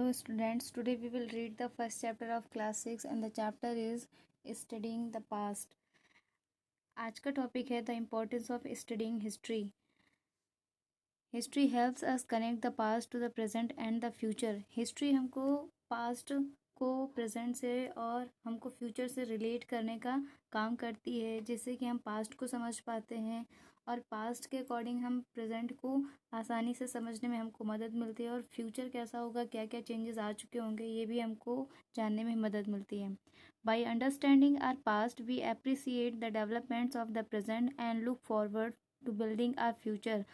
Hello students, today we will read the first chapter of class 6 and the chapter is studying the past. आज का topic है the importance of studying history. History helps us connect the past to the present and the future. History हमको past को present से और हमको future से relate करने का काम करती है, जिससे कि हम past को समझ पाते हैं और पास्ट के अकॉर्डिंग हम प्रेजेंट को आसानी से समझने में हमको मदद मिलती है और फ्यूचर कैसा होगा, क्या क्या चेंजेस आ चुके होंगे, ये भी हमको जानने में मदद मिलती है. By understanding our past we appreciate the developments of the present and look forward to building our future.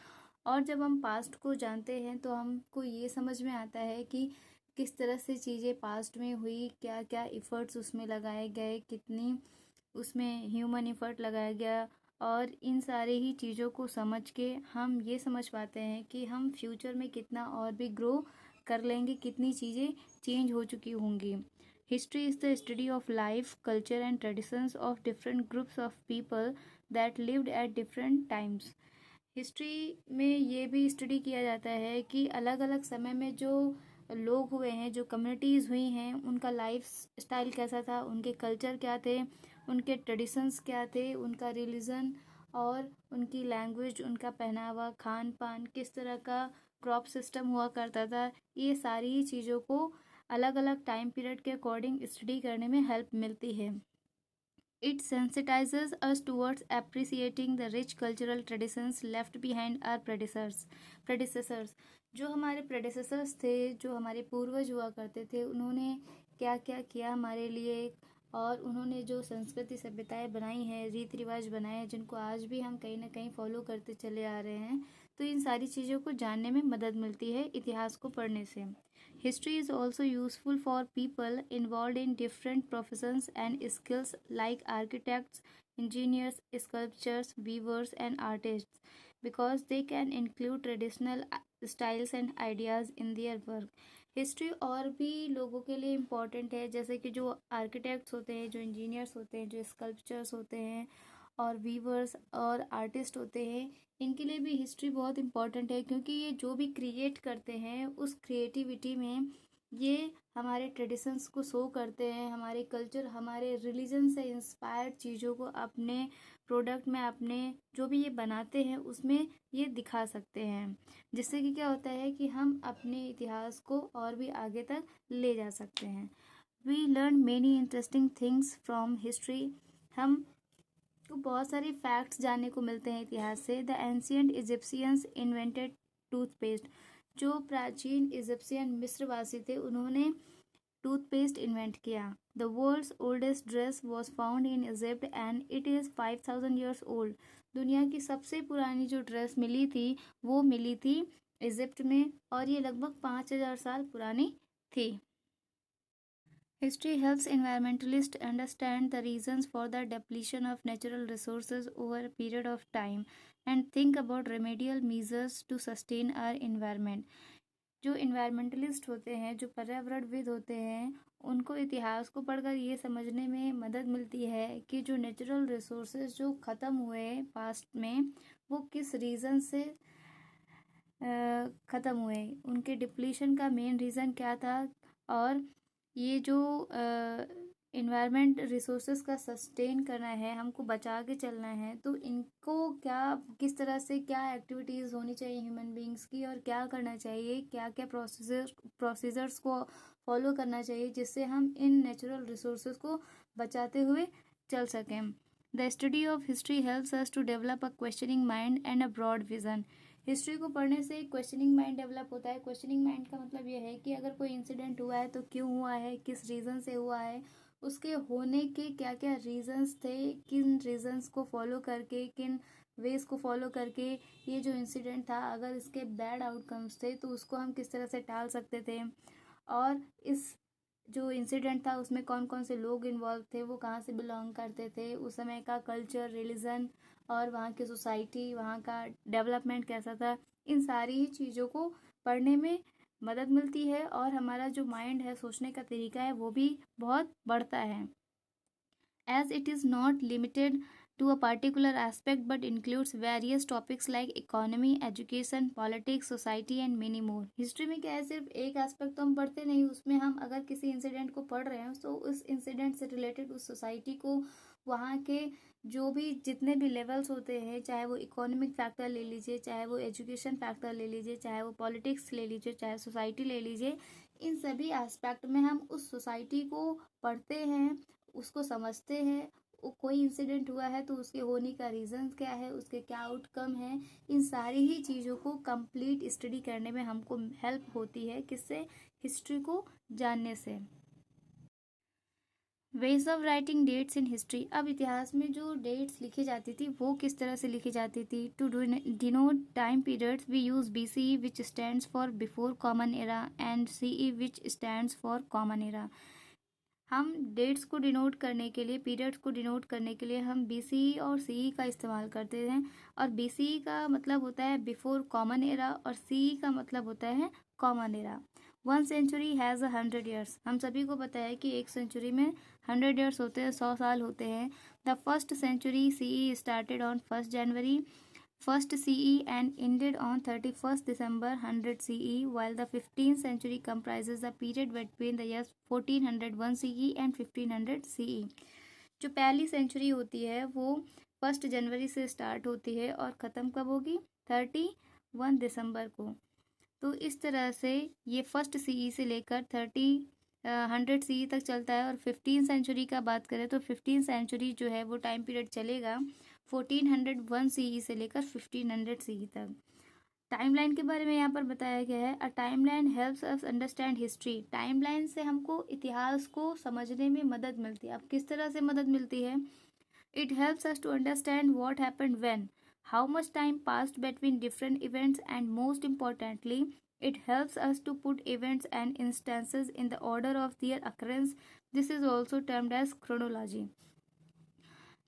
और जब हम पास्ट को जानते हैं तो हमको ये समझ में आता है कि किस तरह से चीज़ें पास्ट में हुई, क्या क्या इफ़र्ट्स उसमें लगाए गए, कितनी उसमें ह्यूमन इफ़र्ट लगाया गया, और इन सारे ही चीज़ों को समझ के हम ये समझ पाते हैं कि हम फ्यूचर में कितना और भी ग्रो कर लेंगे, कितनी चीज़ें चेंज हो चुकी होंगी. History is the study of life, culture and traditions of different groups of people that lived at different times. History में ये भी स्टडी किया जाता है कि अलग अलग समय में जो लोग हुए हैं, जो कम्युनिटीज़ हुई हैं, उनका लाइफ स्टाइल कैसा था, उनके कल्चर क्या थे, उनके ट्रेडिशंस क्या थे, उनका रिलीजन और उनकी लैंग्वेज, उनका पहनावा, खान पान, किस तरह का क्रॉप सिस्टम हुआ करता था. ये सारी ही चीज़ों को अलग अलग टाइम पीरियड के अकॉर्डिंग स्टडी करने में हेल्प मिलती है. It sensitizes us towards appreciating the rich cultural traditions left behind our predecessors. जो हमारे predecessors थे, जो हमारे पूर्वज हुआ करते थे, उन्होंने क्या क्या किया हमारे लिए, और उन्होंने जो संस्कृति सभ्यताएं बनाई हैं, रीति रिवाज बनाए हैं, जिनको आज भी हम कहीं ना कहीं फॉलो करते चले आ रहे हैं, तो इन सारी चीज़ों को जानने में मदद मिलती है इतिहास को पढ़ने से. History is also useful for people involved in different professions and skills like architects, engineers, sculptors, weavers, and artists because they can include traditional styles and ideas in their work. History और भी लोगों के लिए important है, जैसे कि जो architects होते हैं, जो इंजीनियर्स होते हैं, जो स्कल्पचर्स होते हैं, और वीवर्स और आर्टिस्ट होते हैं, इनके लिए भी हिस्ट्री बहुत इम्पॉर्टेंट है, क्योंकि ये जो भी क्रिएट करते हैं उस क्रिएटिविटी में ये हमारे ट्रेडिशंस को शो करते हैं, हमारे कल्चर, हमारे रिलीजन से इंस्पायर्ड चीज़ों को अपने प्रोडक्ट में, अपने जो भी ये बनाते हैं उसमें ये दिखा सकते हैं, जिससे कि क्या होता है कि हम अपने इतिहास को और भी आगे तक ले जा सकते हैं. We learn many interesting things from history. हम को बहुत सारे फैक्ट्स जानने को मिलते हैं इतिहास से. The ancient Egyptians invented toothpaste. जो प्राचीन इजिप्शियन मिस्रवासी थे, उन्होंने टूथपेस्ट इन्वेंट किया. The world's oldest dress was found in Egypt and it is 5000 years old. दुनिया की सबसे पुरानी जो ड्रेस मिली थी वो मिली थी इजिप्ट में, और ये लगभग 5000 साल पुरानी थी. History helps environmentalists understand the reasons for the depletion of natural resources over a period of time and think about remedial measures to sustain our environment. जो इन्वायरमेंटलिस्ट होते हैं, जो पर्यावरणविद होते हैं, उनको इतिहास को पढ़कर ये समझने में मदद मिलती है कि जो नेचुरल रिसोर्सेज जो ख़त्म हुए पास्ट में, वो किस रीज़न से ख़त्म हुए, उनके डिप्लीशन का मेन रीज़न क्या था, और ये जो इन्वायरमेंट रिसोर्सेज का सस्टेन करना है, हमको बचा के चलना है, तो इनको क्या, किस तरह से क्या एक्टिविटीज़ होनी चाहिए ह्यूमन बींग्स की, और क्या करना चाहिए, क्या क्या प्रोसीजर्स को फॉलो करना चाहिए, जिससे हम इन नेचुरल रिसोर्सेज को बचाते हुए चल सकें. The study of history helps us to develop a questioning mind and a broad vision. History को पढ़ने से क्वेश्चनिंग माइंड डेवलप होता है. क्वेश्चनिंग माइंड का मतलब ये है कि अगर कोई इंसिडेंट हुआ है तो क्यों हुआ है, किस रीज़न से हुआ है, उसके होने के क्या क्या रीजंस थे, किन रीजंस को फॉलो करके, किन वेज को फॉलो करके ये जो इंसिडेंट था, अगर इसके बैड आउटकम्स थे तो उसको हम किस तरह से टाल सकते थे, और इस जो इंसिडेंट था उसमें कौन कौन से लोग इन्वॉल्व थे, वो कहाँ से बिलोंग करते थे, उस समय का कल्चर, रिलीजन, और वहाँ की सोसाइटी, वहाँ का डेवलपमेंट कैसा था. इन सारी ही चीज़ों को पढ़ने में मदद मिलती है, और हमारा जो माइंड है, सोचने का तरीका है, वो भी बहुत बढ़ता है. As it is not limited to a particular aspect but includes various topics like economy, education, politics, society and many more. History में क्या है, सिर्फ एक एस्पेक्ट तो हम पढ़ते नहीं, उसमें हम अगर किसी इंसिडेंट को पढ़ रहे हैं तो उस इंसिडेंट से रिलेटेड उस सोसाइटी को, वहाँ के जो भी जितने भी लेवल्स होते हैं, चाहे वो इकोनॉमिक फैक्टर ले लीजिए, चाहे वो एजुकेशन फैक्टर ले लीजिए, चाहे वो पॉलिटिक्स ले लीजिए, चाहे सोसाइटी ले लीजिए, इन सभी एस्पेक्ट में हम उस सोसाइटी को पढ़ते हैं, उसको समझते हैं। कोई इंसिडेंट हुआ है तो उसके होने का रीज़न क्या है, उसके क्या आउटकम है, इन सारी ही चीज़ों को कंप्लीट स्टडी करने में हमको हेल्प होती है। किससे? हिस्ट्री को जानने से। Ways of writing dates in history. अब इतिहास में जो डेट्स लिखी जाती थी वो किस तरह से लिखी जाती थी? To denote time periods we use BCE which stands for before common era and CE which stands for common era. हम डेट्स को डिनोट करने के लिए, पीरियड्स को डिनोट करने के लिए हम BCE और CE का इस्तेमाल करते हैं। और BCE का मतलब होता है बिफोर कॉमन एरा और CE का मतलब होता है common era. 1 century has 100 years. हम सभी को पता है कि एक सेंचुरी में 100 ईयर्स होते हैं, 100 साल होते हैं। The first century CE started on 1 January First CE and ended on 31st December 100 CE, while the 15th century comprises the period between the years 1401 CE and 1500 CE. जो पहली सेंचुरी होती है वो 1 जनवरी से स्टार्ट होती है और ख़त्म कब होगी? 31 दिसंबर को। तो इस तरह से ये फर्स्ट CE से लेकर 100 CE तक चलता है। और 15 सेंचुरी का बात करें तो 15 सेंचुरी जो है वो टाइम पीरियड चलेगा 1401 CE से लेकर 1500 CE तक। टाइमलाइन के बारे में यहाँ पर बताया गया है, अ timeline helps us understand history. Timeline से हमको इतिहास को समझने में मदद मिलती है। अब किस तरह से मदद मिलती है? It helps us to understand what happened when, how much time passed between different events and most importantly it helps us to put events and instances in the order of their occurrence. This is also termed as chronology.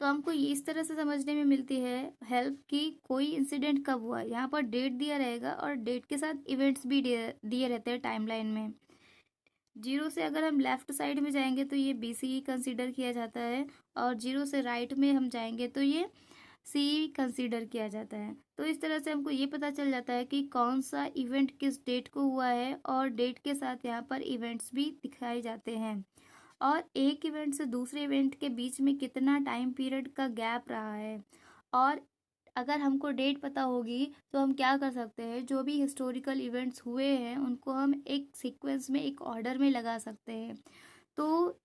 तो हमको ये इस तरह से समझने में मिलती है हेल्प कि कोई इंसिडेंट कब हुआ। यहाँ पर डेट दिया रहेगा और डेट के साथ इवेंट्स भी दिए रहते हैं टाइमलाइन में। 0 से अगर हम लेफ्ट साइड में जाएंगे तो ये BCE कंसीडर किया जाता है, और 0 से राइट में हम जाएंगे तो ये CE कंसीडर किया जाता है। तो इस तरह से हमको ये पता चल जाता है कि कौन सा इवेंट किस डेट को हुआ है, और डेट के साथ यहाँ पर इवेंट्स भी दिखाए जाते हैं, और एक इवेंट से दूसरे इवेंट के बीच में कितना टाइम पीरियड का गैप रहा है। और अगर हमको डेट पता होगी तो हम क्या कर सकते हैं, जो भी हिस्टोरिकल इवेंट्स हुए हैं उनको हम एक सीक्वेंस में, एक ऑर्डर में लगा सकते हैं। तो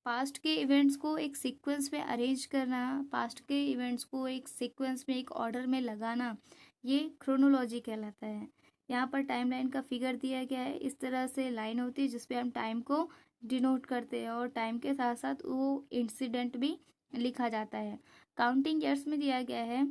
पास्ट के इवेंट्स को एक सीक्वेंस में अरेंज करना, पास्ट के इवेंट्स को एक सीक्वेंस में, एक ऑर्डर में लगाना, ये क्रोनोलॉजी कहलाता है। यहाँ पर टाइमलाइन का फिगर दिया गया है। इस तरह से लाइन होती है जिसपे हम टाइम को डिनोट करते हैं, और टाइम के साथ साथ वो इंसिडेंट भी लिखा जाता है। काउंटिंग ईयर्स में दिया गया है,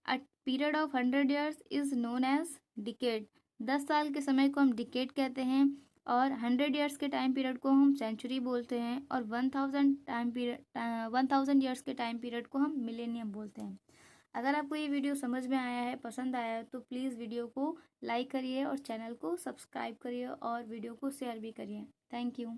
a period of 100 years is known as decade. 10 साल के समय को हम डिकेड कहते हैं, और 100 ईयर्स के टाइम पीरियड को हम सेंचुरी बोलते हैं, और 1000 ईयर्स के टाइम पीरियड को हम मिलेनियम बोलते हैं। अगर आपको ये वीडियो समझ में आया है, पसंद आया है, तो प्लीज़ वीडियो को लाइक करिए और चैनल को सब्सक्राइब करिए और वीडियो को शेयर भी करिए। Thank you.